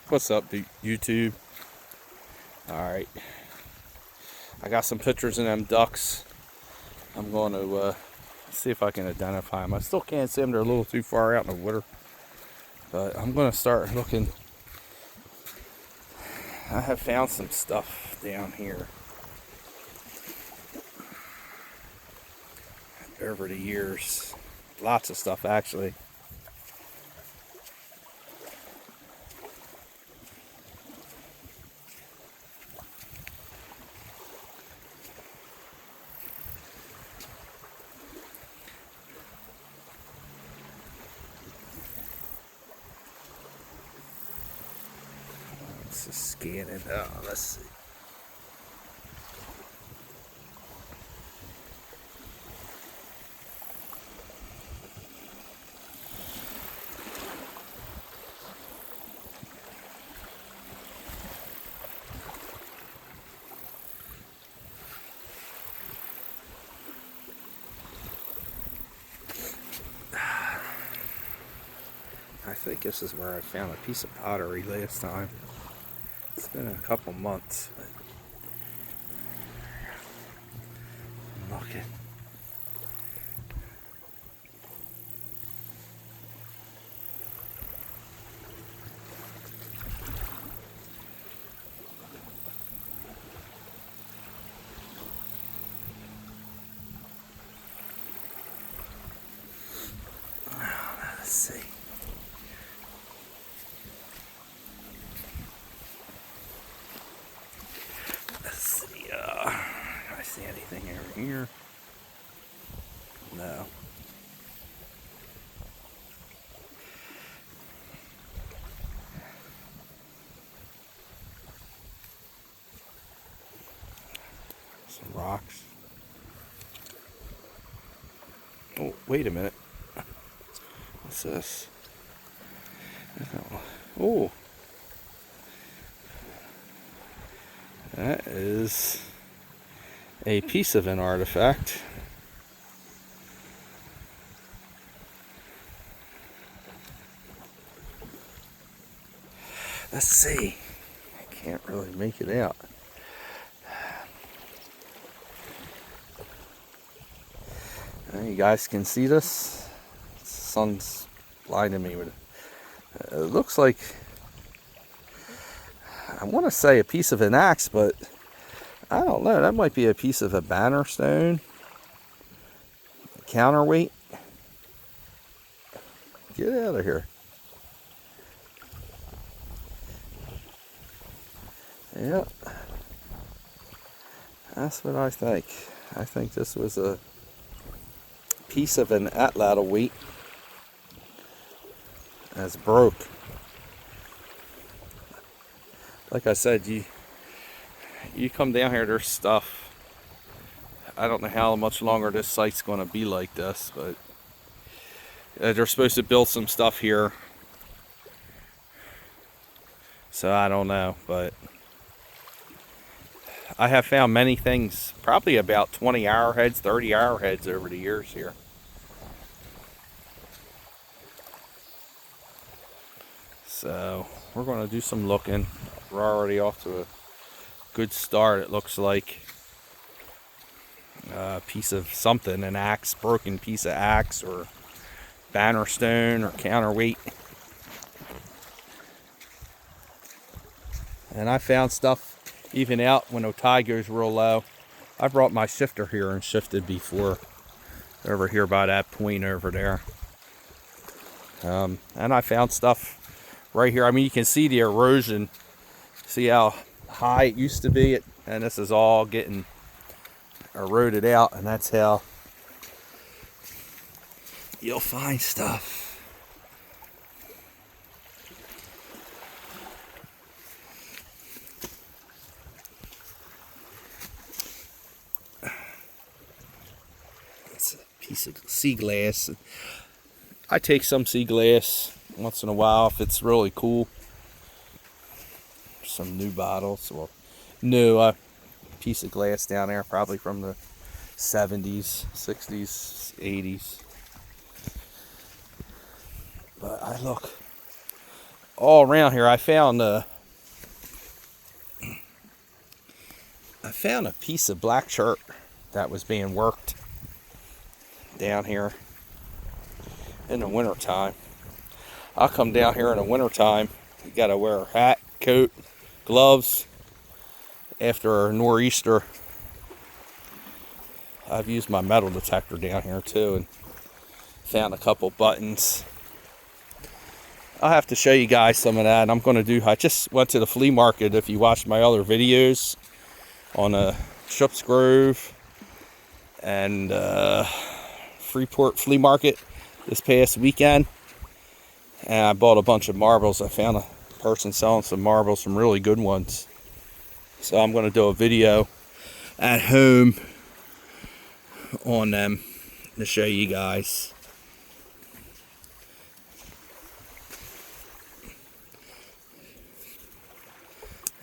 What's up, YouTube? Alright. I got some pictures of them ducks. I'm going to see if I can identify them. I still can't see them. They're a little too far out in the water. But I'm going to start looking. I have found some stuff down here over the years. Lots of stuff, actually. Let's just scan it out. Let's see. I think this is where I found a piece of pottery last time. It's been a couple months, but I'm looking. Let's see. Can I see anything over here? No. Some rocks. Oh, wait a minute. What's this? Oh. That is a piece of an artifact. Let's see. I can't really make it out. You guys can see this. The sun's blinding me with it. It looks like, I want to say a piece of an axe, but I don't know. That might be a piece of a banner stone. A counterweight. Get out of here. Yep. That's what I think. I think this was a piece of an atlatl-weight that's broke. Like I said, you come down here, there's stuff. I don't know how much longer this site's going to be like this, but they're supposed to build some stuff here. So I don't know, but I have found many things, probably about 20 arrowheads, 30 arrowheads over the years here. So we're going to do some looking. We're already off to a good start, it looks like. A piece of something, an axe, broken piece of axe, or banner stone, or counterweight. And I found stuff even out when the tide goes real low. I brought my shifter here and shifted before, over here by that point over there. And I found stuff right here. I mean, you can see the erosion. See how high it used to be, and this is all getting eroded out, and that's how you'll find stuff. It's a piece of sea glass. I take some sea glass once in a while if it's really cool. Some new bottles, well, new piece of glass down there, probably from the 70s, 60s, 80s. But I look, all around here. I found a piece of black shirt that was being worked down here in the wintertime. I'll come down here in the wintertime. You gotta wear a hat, coat, gloves. After a nor'easter, I've used my metal detector down here too and found a couple buttons. I'll have to show you guys some of that. I just went to the flea market. If you watched my other videos on Ship's Grove and Freeport flea market this past weekend, and I bought a bunch of marbles. I found a person selling some marbles, some really good ones. So I'm going to do a video at home on them to show you guys.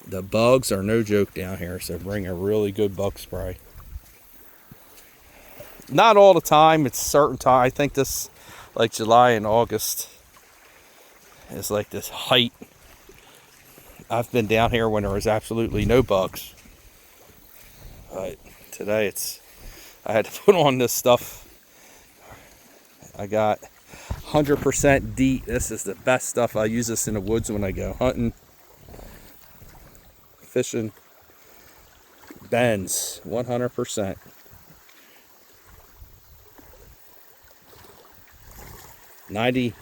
The bugs are no joke down here, so bring a really good bug spray. Not all the time, it's certain time. I think this, like July and August, is like this height. I've been down here when there was absolutely no bugs. But today I had to put on this stuff. I got 100% DEET. This is the best stuff. I use this in the woods when I go hunting, fishing. Bends 100%. 90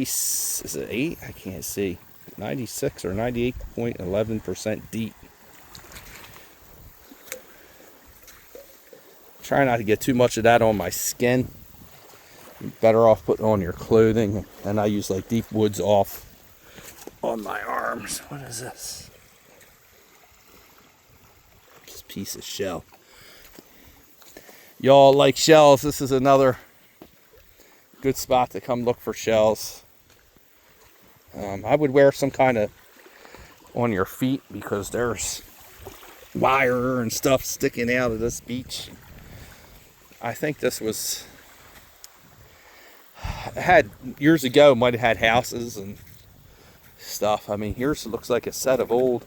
is it 8? I can't see. 96 or 98.11% DEET. Try not to get too much of that on my skin. You're better off putting on your clothing. And I use like Deep Woods Off on my arms. What is this? This piece of shell. Y'all like shells? This is another good spot to come look for shells. I would wear some kind of on your feet because there's wire and stuff sticking out of this beach. I think this was had years ago, might have had houses and stuff. I mean, here's looks like a set of old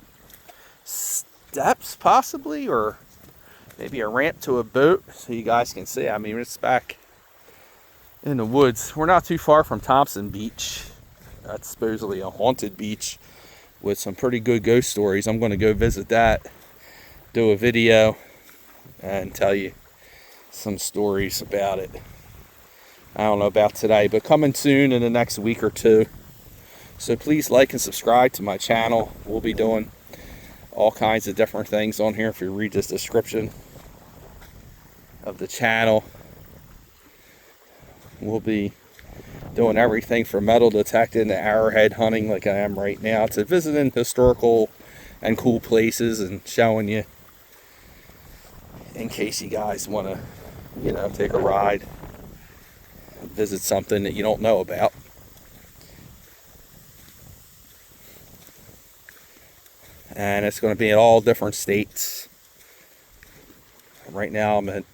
steps possibly, or maybe a ramp to a boat so you guys can see. I mean, it's back in the woods. We're not too far from Thompson Beach. That's supposedly a haunted beach with some pretty good ghost stories. I'm going to go visit that, do a video, and tell you some stories about it. I don't know about today, but coming soon in the next week or two. So please like and subscribe to my channel. We'll be doing all kinds of different things on here. If you read this description of the channel, we'll be doing everything from metal detecting to arrowhead hunting like I am right now, to visiting historical and cool places and showing you in case you guys want to, take a ride, visit something that you don't know about. And it's going to be in all different states. Right now I'm in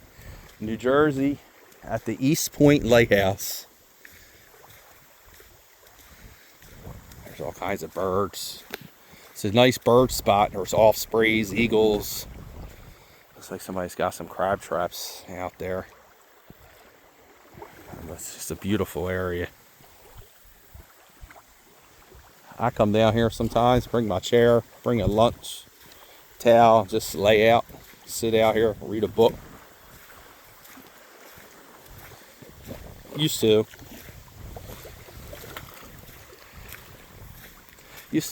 New Jersey at the East Point Lighthouse. There's all kinds of birds. It's a nice bird spot. There's ospreys, eagles. Looks like somebody's got some crab traps out there. It's just a beautiful area. I come down here sometimes, bring my chair, bring a lunch towel, just lay out, sit out here, read a book. Used to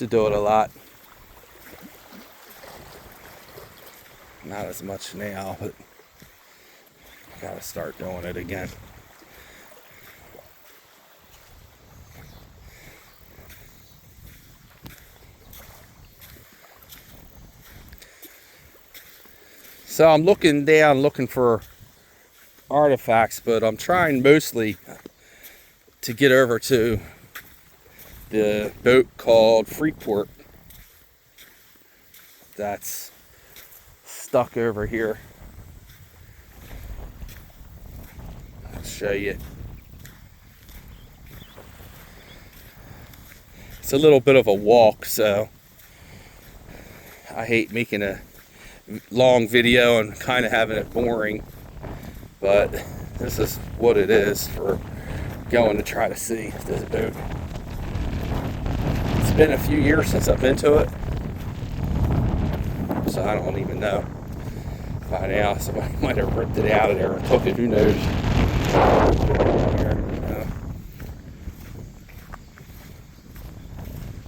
do it a lot. Not as much now, but gotta start doing it again. So I'm looking down, looking for artifacts, but I'm trying mostly to get over to the boat called Freeport that's stuck over here. I'll show you. It's a little bit of a walk, so I hate making a long video and kind of having it boring, but this is what it is for going to try to see this boat. It's been a few years since I've been to it, so I don't even know. By now, somebody might have ripped it out of there and took it, who knows.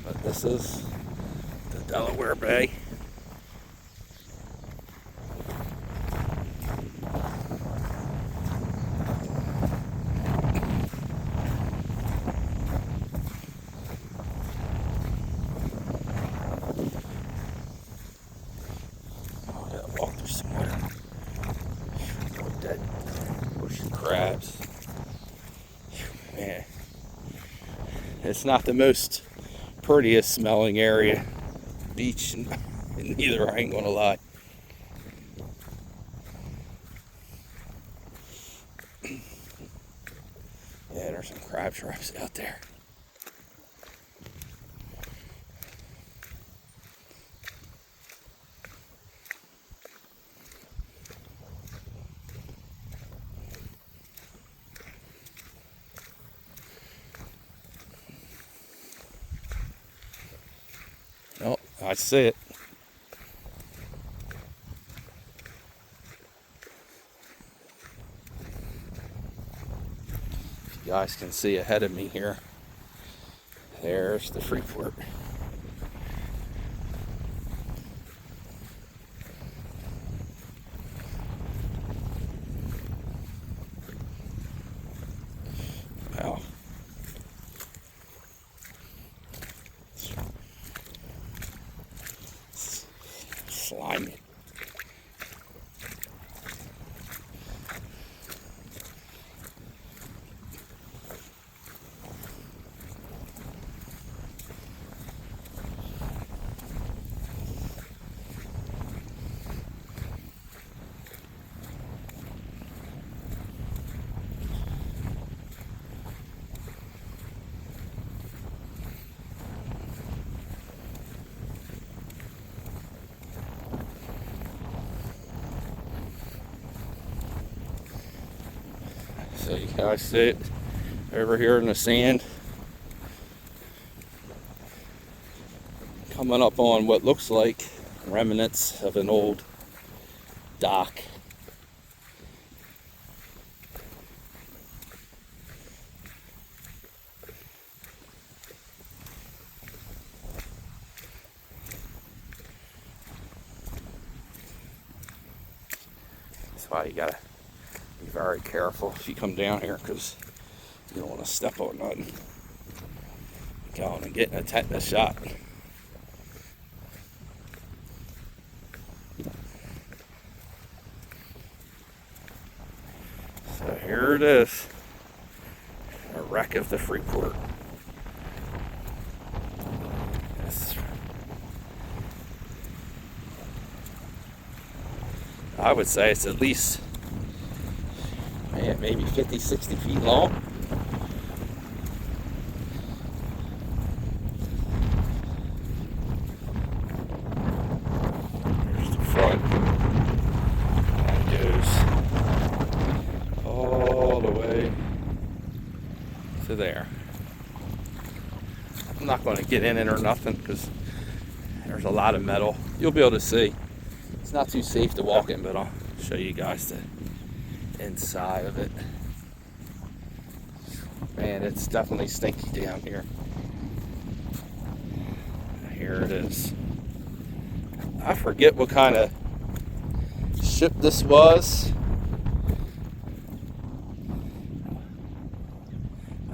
But this is the Delaware Bay. Crabs. Man, it's not the most prettiest smelling area, beach, and neither, I ain't gonna lie. Yeah, there's some crab traps out there. Oh, I see it. You guys can see ahead of me here. There's the Freeport. Wow. Slimy. So you guys see it over here in the sand, coming up on what looks like remnants of an old dock. That's why you gotta be very careful if you come down here, because you don't want to step on nothing. Going and getting a tetanus shot. So here it is, a wreck of the Freeport. I would say it's at least, man, maybe 50, 60 feet long. There's the front. And it goes all the way to there. I'm not going to get in it or nothing because there's a lot of metal. You'll be able to see. It's not too safe to walk in, but I'll show you guys the inside of it. Man, it's definitely stinky down here. Here it is. I forget what kind of ship this was.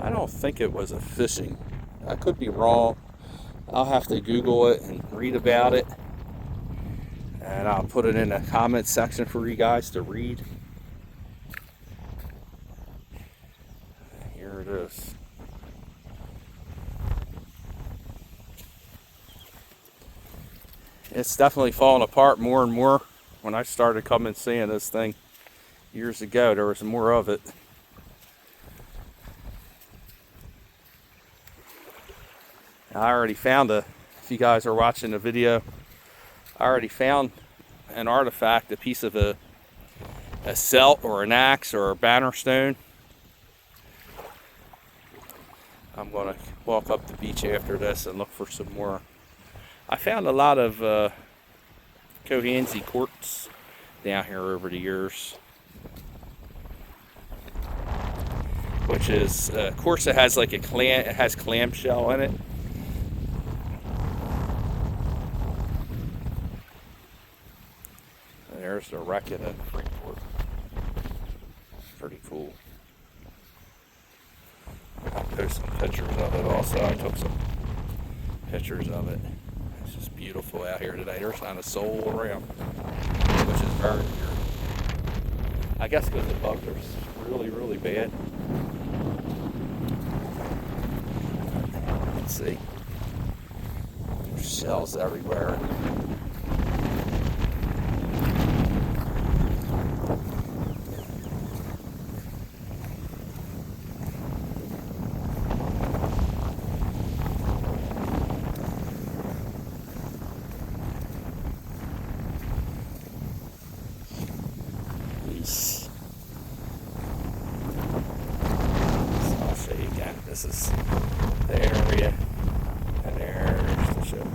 I don't think it was a fishing. I could be wrong. I'll have to Google it and read about it. And I'll put it in the comment section for you guys to read. Here it is. It's definitely falling apart more and more. When I started coming seeing this thing years ago, there was more of it. I already found if you guys are watching the video, I already found an artifact, a piece of a celt or an axe or a banner stone. I'm going to walk up the beach after this and look for some more. I found a lot of Cohansey quartz down here over the years, which is quartz that has like it has clamshell in it. And there's the wreck of the Freeport. Pretty cool. I'll post some pictures of it also. I took some pictures of it. It's just beautiful out here today. There's not a soul around, which is very weird. I guess because the bugs are really, really bad. Let's see. There's shells everywhere. So I'll show you again. This is the area, and there's the ship.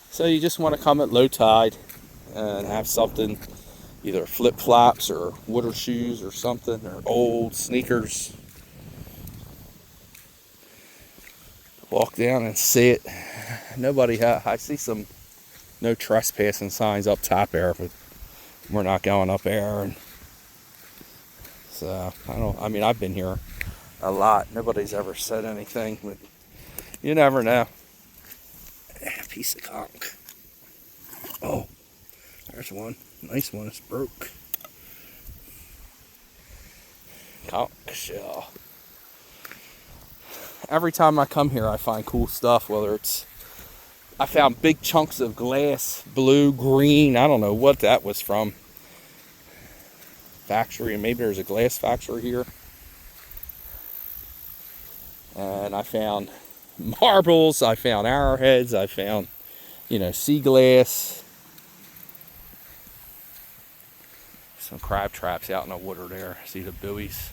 So you just want to come at low tide and have something, either flip-flops or water shoes or something, or old sneakers. Walk down and see it. I see some no trespassing signs up top there, but we're not going up there. And so I mean, I've been here a lot. Nobody's ever said anything, but you never know. Piece of conch. Oh, there's one. Nice one. It's broke. Conch shell. Every time I come here, I find cool stuff, whether it's, I found big chunks of glass, blue, green, I don't know what that was from. Factory, and maybe there's a glass factory here. And I found marbles, I found arrowheads, I found, sea glass. Some crab traps out in the water there. See the buoys?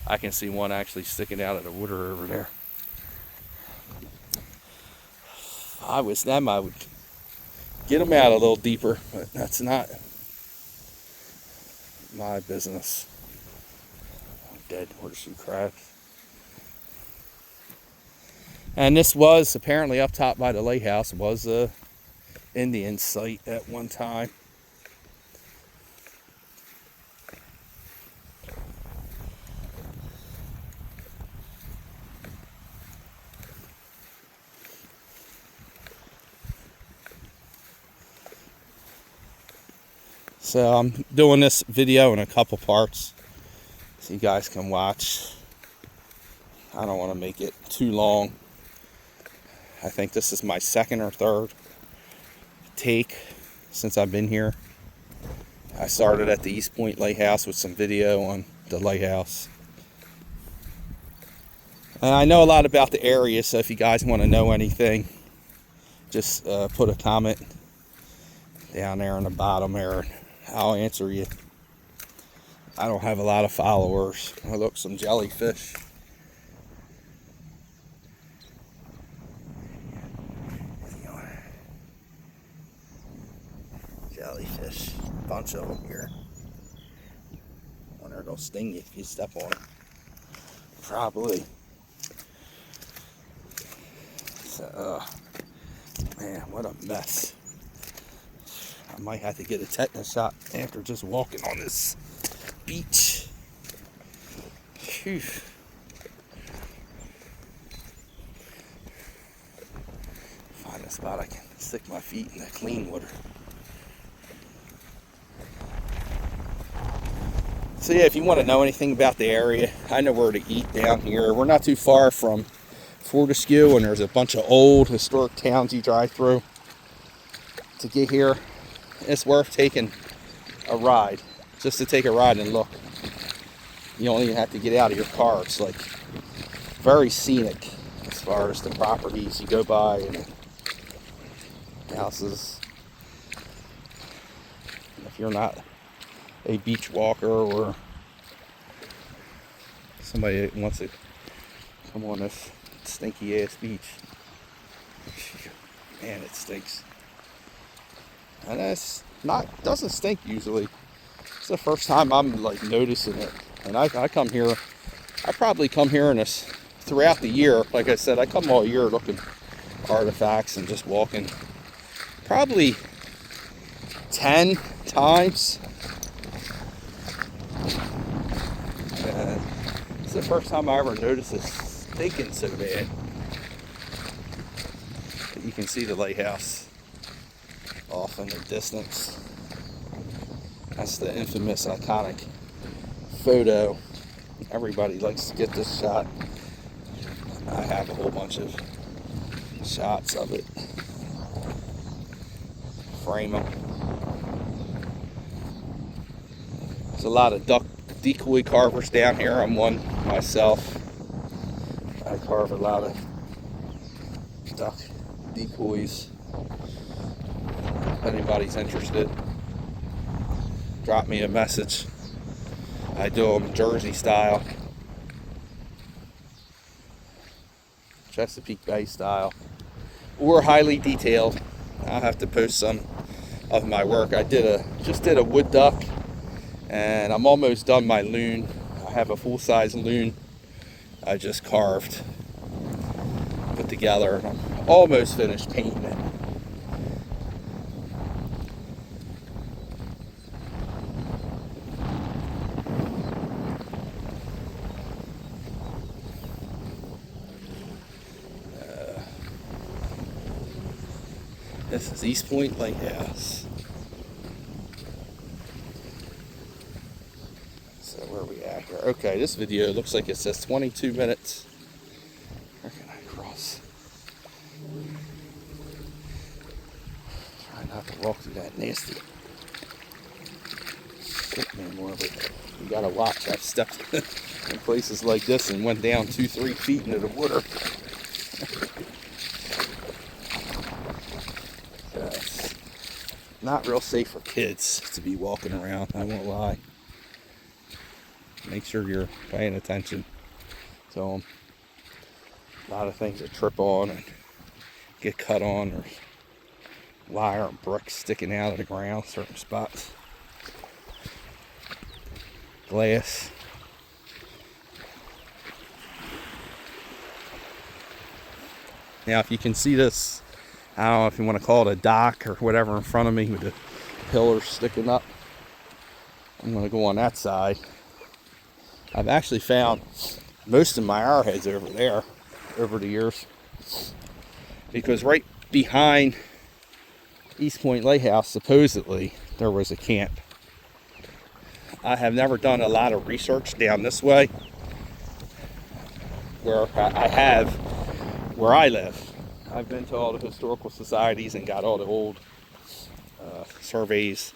I can see one actually sticking out of the water over there. If I was them, I would get them out a little deeper, but that's not my business. Dead horseshoe crabs. And this was apparently up top by the lighthouse, was a Indian site at one time. So I'm doing this video in a couple parts so you guys can watch. I don't want to make it too long. I think this is my second or third take since I've been here. I started at the East Point Lighthouse with some video on the lighthouse. And I know a lot about the area, so if you guys want to know anything, just put a comment down there on the bottom there. I'll answer you. I don't have a lot of followers. Oh, look, some jellyfish. Jellyfish. Bunch of them here. I wonder if they'll sting you if you step on them. Probably. So, man, what a mess. I might have to get a tetanus shot after just walking on this beach. Whew. Find a spot I can stick my feet in the clean water. So yeah, if you want to know anything about the area, I know where to eat down here. We're not too far from Fortescue, and there's a bunch of old historic towns you drive through to get here. It's worth taking a ride, just to take a ride and look. You don't even have to get out of your car. It's like very scenic as far as the properties you go by and houses. And if you're not a beach walker or somebody that wants to come on this stinky ass beach, man, it stinks. And it's not, doesn't stink usually. It's the first time I'm like noticing it. And I come here, I probably come here in this throughout the year. Like I said, I come all year looking artifacts and just walking probably 10 times. And it's the first time I ever noticed it stinking so bad. But you can see the lighthouse off in the distance. That's the infamous, iconic photo. Everybody likes to get this shot. I have a whole bunch of shots of it. Frame them. There's a lot of duck decoy carvers down here. I'm one myself. I carve a lot of duck decoys. If anybody's interested, drop me a message. I do them Jersey style, Chesapeake Bay style, or highly detailed. I'll have to post some of my work. I just did a wood duck, and I'm almost done my loon. I have a full-size loon I just carved, put together, and I'm almost finished painting it. This is East Point Lighthouse. So where are we at here? Okay, this video looks like it says 22 minutes. Where can I cross? Try not to walk through that nasty shit anymore, but you gotta watch. I've stepped in places like this and went down 2-3 feet into the water. Not real safe for kids to be walking around, I won't lie. Make sure you're paying attention to them. A lot of things that trip on and get cut on, or wire and bricks sticking out of the ground, certain spots. Glass. Now if you can see this, I don't know if you want to call it a dock or whatever in front of me with the pillars sticking up. I'm going to go on that side. I've actually found most of my arrowheads over there over the years, because right behind East Point Lighthouse, supposedly, there was a camp. I have never done a lot of research down this way, where I have where I live. I've been to all the historical societies and got all the old surveys,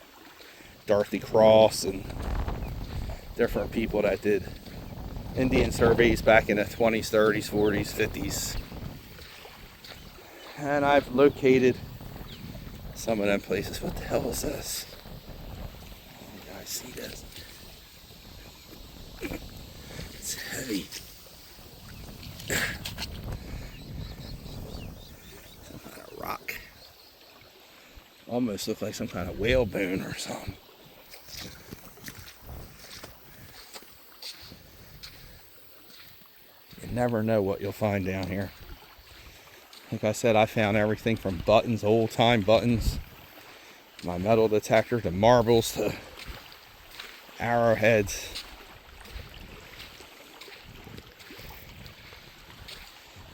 Dorothy Cross and different people that did Indian surveys back in the 20s, 30s, 40s, 50s. And I've located some of them places. What the hell is this? You guys see this? It's heavy. Rock. Almost look like some kind of whalebone or something. You never know what you'll find down here. Like I said, I found everything from buttons, old time buttons, my metal detector, to marbles, to arrowheads.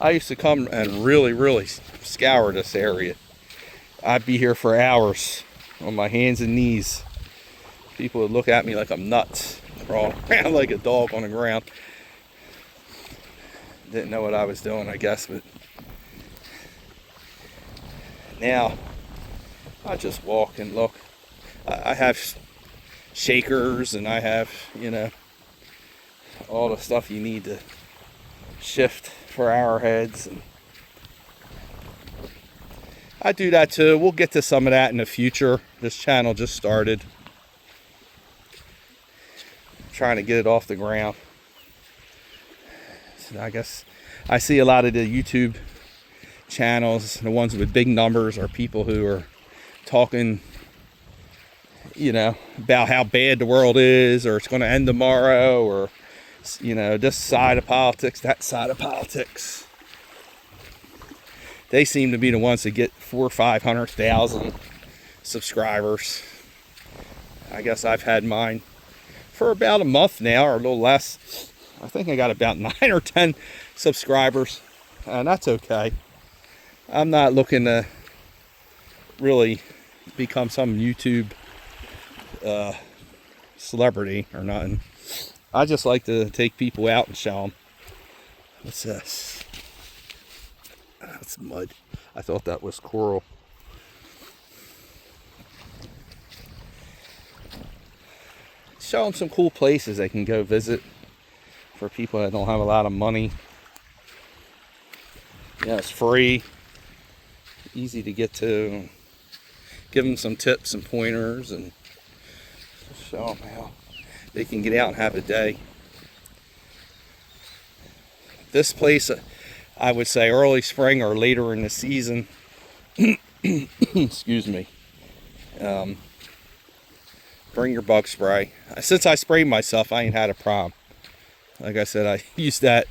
I used to come and really scour this area. I'd be here for hours on my hands and knees. People would look at me like I'm nuts, crawling around like a dog on the ground. Didn't know what I was doing, I guess, but now I just walk and look. I have shakers and I have, all the stuff you need to shift for arrowheads. And I do that too. We'll get to some of that in the future. This channel just started. Trying to get it off the ground. So I guess I see a lot of the YouTube channels, the ones with big numbers, are people who are talking, you know, about how bad the world is, or it's going to end tomorrow, or, you know, this side of politics, that side of politics. They seem to be the ones that get 400,000 or 500,000 subscribers. I guess I've had mine for about a month now, or a little less. I think I got about 9 or 10 subscribers, and that's okay. I'm not looking to really become some YouTube celebrity or nothing. I just like to take people out and show them. What's this? That's mud. I thought that was coral. Show them some cool places they can go visit for people that don't have a lot of money. Yeah, it's free, easy to get to. Give them some tips and pointers, and show them how they can get out and have a day. This place, I would say early spring or later in the season. Excuse me. Bring your bug spray. Since I sprayed myself, I ain't had a problem. Like I said, I use that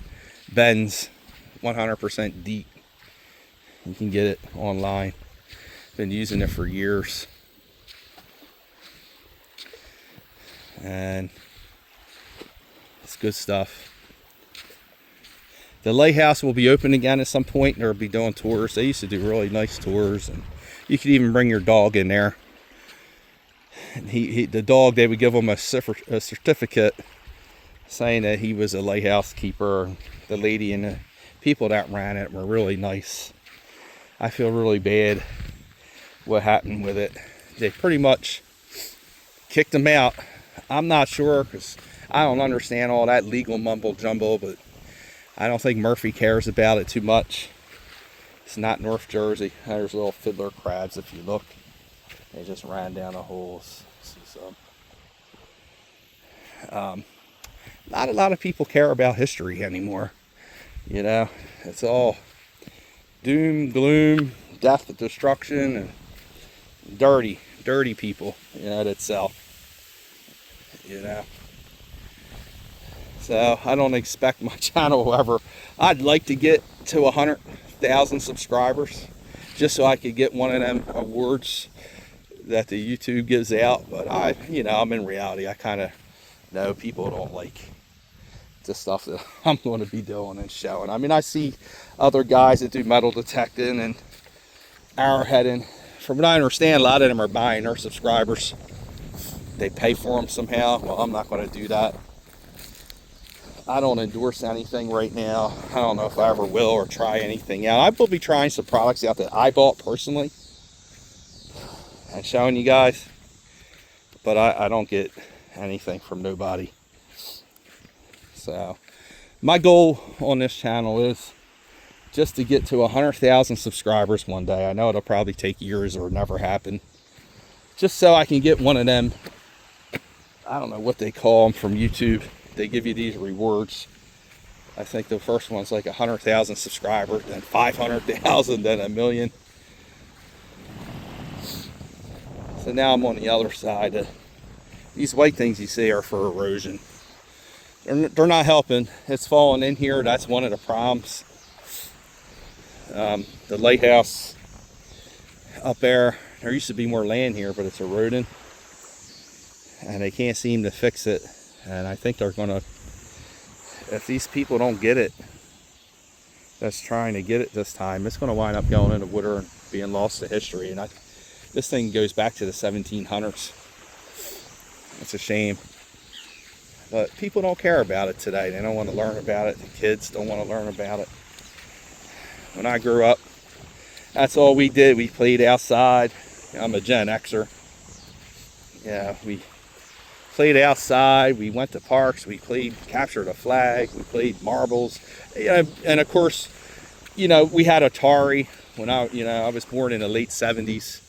Ben's 100% DEET. You can get it online. Been using it for years. And it's good stuff. The lighthouse will be open again at some point, and they'll be doing tours. They used to do really nice tours, and you could even bring your dog in there. And the dog, they would give him a certificate saying that he was a lighthouse keeper. The lady and the people that ran it were really nice. I feel really bad what happened with it. They pretty much kicked him out. I'm not sure, because I don't understand all that legal mumbo jumbo, but I don't think Murphy cares about it too much. It's not North Jersey. There's little fiddler crabs if you look. They just ran down the holes. Not a lot of people care about history anymore. You know, it's all doom, gloom, death, destruction, and dirty people, you know, that sell. You know. So I don't expect my channel will ever. I'd like to get to 100,000 subscribers, just so I could get one of them awards that the YouTube gives out. But I'm in reality, I kind of know people don't like the stuff that I'm going to be doing and showing. I mean, I see other guys that do metal detecting and arrowheading. From what I understand, a lot of them are buying their subscribers. They pay for them somehow. Well, I'm not going to do that. I don't endorse anything right now. I don't know if I ever will or try anything out. I will be trying some products out that I bought personally and showing you guys, but I don't get anything from nobody. So my goal on this channel is just to get to 100,000 subscribers one day. I know it'll probably take years or never happen, just so I can get one of them, I don't know what they call them from YouTube. They give you these rewards. I think the first one's like 100,000 subscribers, then 500,000, then 1,000,000. So now I'm on the other side. These white things you see are for erosion. They're not helping. It's falling in here. That's one of the problems. The lighthouse up there used to be more land here, but it's eroding. And they can't seem to fix it. And I think they're going to, if these people don't get it, that's trying to get it this time, it's going to wind up going in the water and being lost to history. And this thing goes back to the 1700s. It's a shame. But people don't care about it today. They don't want to learn about it. The kids don't want to learn about it. When I grew up, that's all we did. We played outside. I'm a Gen Xer. Yeah, we played outside, we went to parks, we played capture the flag, we played marbles, and of course, you know, we had Atari when I was born in the late 70s,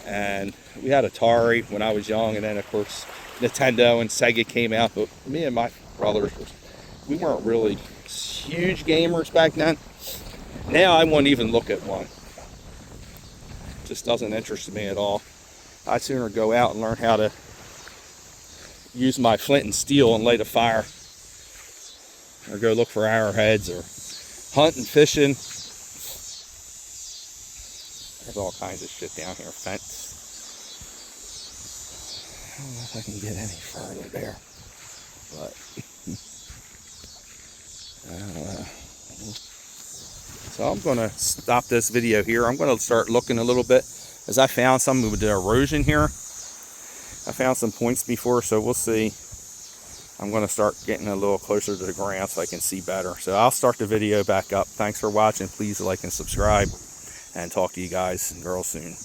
and we had Atari when I was young, and then of course Nintendo and Sega came out, but me and my brothers, we weren't really huge gamers back then. Now I won't even look at one. It just doesn't interest me at all. I'd sooner go out and learn how to use my flint and steel and light a fire, or go look for arrowheads, or hunting, fishing. There's all kinds of shit down here. Fence. I don't know if I can get any further there, but I don't know. So I'm going to stop this video here. I'm going to start looking a little bit, as I found some with the erosion here. I found some points before, so we'll see. I'm going to start getting a little closer to the ground so I can see better. So I'll start the video back up. Thanks for watching. Please like and subscribe, and talk to you guys and girls soon.